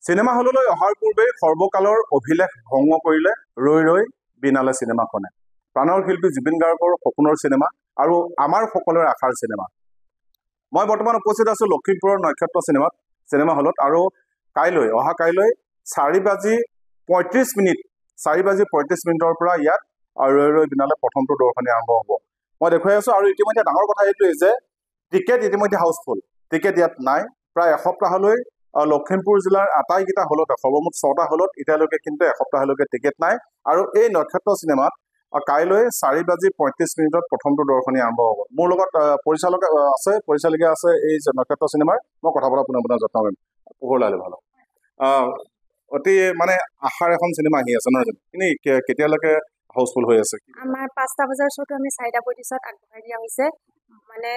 Cinema হললৈ অহাৰ পূৰ্বে সৰ্বকালৰ অভিলেখ ভংগ কৰিলে ৰৈ ৰৈ বিনালে চিনেমাখনে। প্ৰাণৰ শিল্পী জুবিন গাৰ্গৰ সপোনৰ চিনেমা আৰু আমাৰ সকলোৰে আশাৰ চিনেমা। মই বৰ্তমান উপস্থিত আছো লখিমপুৰৰ নক্ষত্ৰ চিনেমা হলত আৰু অহা কাইলৈ 4:35 পৰা ইয়াত ৰৈ ৰৈ বিনালে প্ৰথমটো দৰ্শনী আৰম্ভ হ'ব। মই দেখুৱাই আছো আৰু ইতিমধ্যে ডাঙৰ কথা এইটোৱেই যে টিকেট ইতিমধ্যে হাউচফুল। টিকেট ইয়াত নাই। প্ৰায় এসপ্তাহলৈ লখিমপুৰ জিলাৰ আটাইকেইটা হলত সৰ্বমুঠ 6টা হলত এতিয়ালৈকে কিন্তু এসপ্তাহলৈকে টিকেট নাই আৰু এই নক্ষত্ৰ চিনেমাত কাইলৈ 4:35 প্ৰথমটো দৰ্শনী আৰম্ভ হ'ব। মোৰ লগত পৰিচালিকা আছে এই নক্ষত্ৰ চিনেমাৰ। মই কথা পতা পুনৰ যত্ন কৰিম। পোহৰ লালে ভাল অতি মানে আশাৰ এখন চিনেমা আহি আছে নহয় জানো? কিন্তু কেতিয়ালৈকে হাউচফুল হৈ আছে? আমাৰ 5টা বজাৰ শ্ব'টো আমি 4:35 আগবঢ়াই দিয়া হৈছে। মানে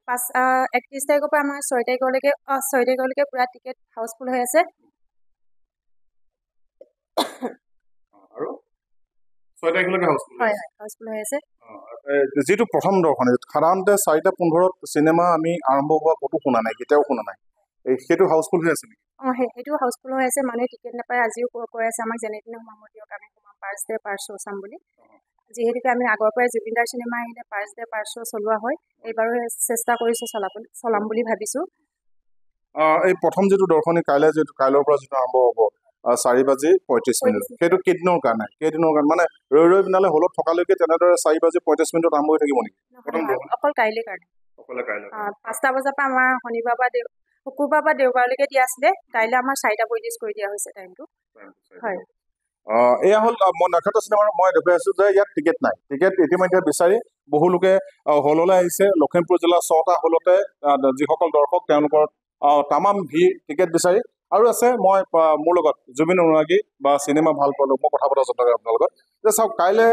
31 তাৰিখৰ পৰা আমাৰ 6 তাৰিখলৈকে পুৰা টিকেট হাউচফুল হৈ আছে। আৰু 6 তাৰিখলৈকে হাউচফুল হৈ আছে। যিটো প্ৰথম দৰ্শনী সাধাৰণতে 4:15 চিনেমা আমি আৰম্ভ হোৱা ক'তো শুনা নাই, কেতিয়াও শুনা নাই। সেইটো হাউচফুল হৈ আছে নেকি? সেইটো হাউচফুল হৈ আছে। মানুহে টিকেট নাপায়, আজিও কৈ আছে আমাক যেনে তেনে সোমাব দিয়ক, আমি সোমাম পাৰ শ্ব' চাম বুলি। যিহেতুকে আমি আগৰ পৰাই জুবিন দাৰ চিনেমা আহিলে পাৰ শ্ব' চলোৱা হয়। এইবাৰো চেষ্টা কৰিছো চলাম বুলি ভাবিছো। এই প্ৰথম যিটো দৰ্শনী কাইলৈৰ পৰা যিটো আৰম্ভ হ'ব 4:35 সেইটো কেইদিনৰ কাৰণে মানে ৰৈ ৰৈ বিনালে হলত থকালৈকে তেনেদৰে 4:35 আৰম্ভ হৈ থাকিব নেকি? অকল কাইলৈ কাৰণে 5টা বজাৰ পৰা আমাৰ শুকুৰবাৰ বা দেওবাৰলৈকে দিয়া আছিলে। কাইলৈ আমাৰ 4:35 কৰি দিয়া হৈছে টাইমটো। হয়। এয়া হ'ল মই নক্ষত্ৰ চিনেমাৰ মই দেখুৱাই আছো যে ইয়াত টিকেট নাই। টিকেট ইতিমধ্যে বিচাৰি বহু লোকে হললৈ আহিছে। লখিমপুৰ জিলাৰ 6টা হলতে যিসকল দৰ্শক তেওঁলোকৰ তামাম ভিৰ টিকেট বিচাৰি। আৰু আছে মই মোৰ লগত জুবিন অনুৰাগী বা চিনেমা ভাল পালো, মই কথা পতা যত্ন কৰিম আপোনাৰ লগত যে চাওক কাইলৈ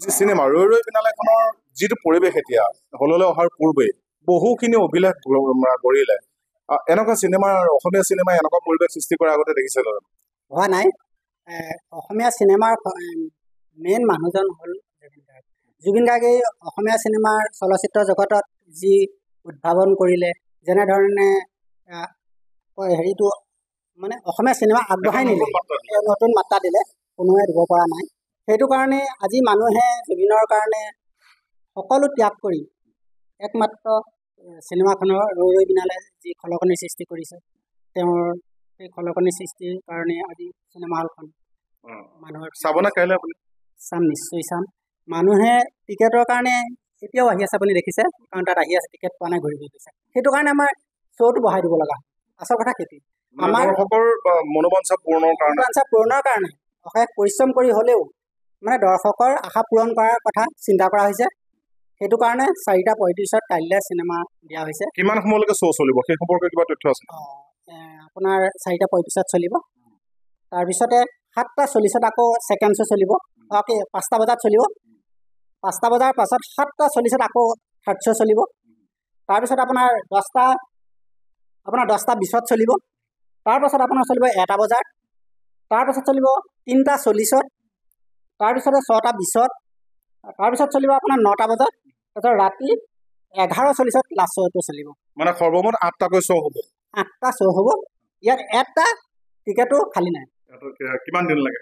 যি চিনেমা ৰৈ ৰৈ বিনালেখনৰ যিটো পৰিৱেশ এতিয়া হললৈ অহাৰ পূৰ্বে বহুখিনি অভিলেখ গঢ়িলে। এনেকুৱা অসমীয়া চিনেমাই এনেকুৱা পৰিৱেশ সৃষ্টি কৰাৰ আগতে দেখিছে জানো? হোৱা নাই। অসমীয়া চিনেমাৰ মেইন মানুহজন হ'ল জুবিন গাৰ্গে। অসমীয়া চিনেমাৰ চলচ্চিত্ৰ জগতত যি উদ্ভাৱন কৰিলে, যেনেধৰণে মানে অসমীয়া চিনেমা আগবঢ়াই নিলে, নতুন মাত্ৰা দিলে, কোনোৱে দিব পৰা নাই। সেইটো কাৰণে আজি মানুহে জুবিনৰ কাৰণে সকলো ত্যাগ কৰি একমাত্ৰ চিনেমাখনৰ ৰৈ ৰৈ বিনালে যি খলকনিৰ সৃষ্টি কৰিছে, তেওঁৰ সেই খলকনিৰ সৃষ্টিৰ কাৰণে আজি চিনেমা হলখন মানুহৰ চাবনে কাইলৈ আপুনি? চাম, নিশ্চয় চাম। মানুহে টিকেটৰ কাৰণে এতিয়াও আহি আছে, আপুনি দেখিছে, কাৰণ তাত আহি আছে, টিকেট পোৱা নাই, ঘূৰি গৈছে। সেইটো কাৰণে আমাৰ শ্ব'টো বঢ়াই দিব লগা হয়। আচল কথা সেইটো আমাৰ মনোবাঞ্ছা পূৰণৰ কাৰণে অশেষ পৰিশ্ৰম কৰি হ'লেও মানে দৰ্শকৰ আশা পূৰণ কৰাৰ কথা চিন্তা কৰা হৈছে। সেইটো কাৰণে 4:35 কাইলৈ চিনেমা দিয়া হৈছে। কিমান সময়লৈকে শ্ব' চলিব সেই সম্পৰ্কে কিবা তথ্য আছে? আপোনাৰ 4:35 চলিব। তাৰপিছতে 7:40 আকৌ ছেকেণ্ড শ্ব' চলিব। 5টা বজাত চলিব। 5টা বজাৰ পাছত 7:40 আকৌ থাৰ্ড শ্ব' চলিব। তাৰপিছত আপোনাৰ 10:20 চলিব। তাৰপাছত আপোনাৰ চলিব 1টা বজাত। তাৰপাছত চলিব 3:40। তাৰপিছতে 6:20। তাৰপিছত চলিব আপোনাৰ 9টা বজাত। তাৰপিছত ৰাতি 11:40 লাষ্ট শ্ব'টো চলিব। মানে সৰ্বমুঠ 8টাকৈ শ্ব' হ'ব। 8টা শ্ব' হ'ব। ইয়াত এটা টিকেটো খালী নাই। কিমান দিন লাগে?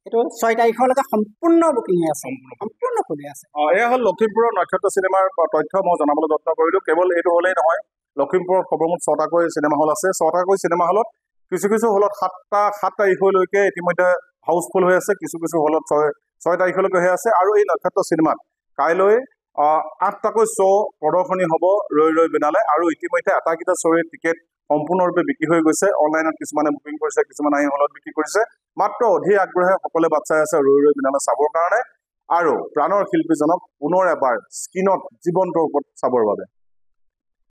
এইটো 6 তাৰিখলৈকে সম্পূৰ্ণ বুকিং হৈ আছে, সম্পূৰ্ণ খুলি আছে। এয়া হ'ল লখিমপুৰৰ নক্ষত্ৰ চিনেমাৰ তথ্য মই জনাবলৈ যত্ন কৰিলো। কেৱল এইটো হলেই নহয়, লখিমপুৰত সৰ্বমুঠ 6টাকৈ চিনেমা হল আছে। 6টাকৈ চিনেমা হলত কিছু হলত 7 তাৰিখলৈকে ইতিমধ্যে হাউচফুল হৈ আছে। কিছু হলত 6 তাৰিখলৈকে হৈ আছে। আৰু এই নক্ষত্ৰ চিনেমাত কাইলৈ 8টাকৈ শ্ব' প্ৰদৰ্শনী হ'ব ৰৈ ৰৈ বিনালে। আৰু ইতিমধ্যে আটাইকেইটা শ্ব'ৰ টিকেট সম্পূৰ্ণৰূপে বিক্ৰী হৈ গৈছে। অনলাইনত কিছুমানে বুকিং কৰিছে, কিছুমানে আহি হলত বিক্ৰী কৰিছে। মাত্ৰ অধীৰ আগ্ৰহে সকলোৱে বাট চাই আছে ৰৈ ৰৈ বিনালে চাবৰ কাৰণে আৰু প্ৰাণৰ শিল্পীজনক পুনৰ এবাৰ স্ক্ৰীণত জীৱন্ত ৰূপত চাবৰ বাবে।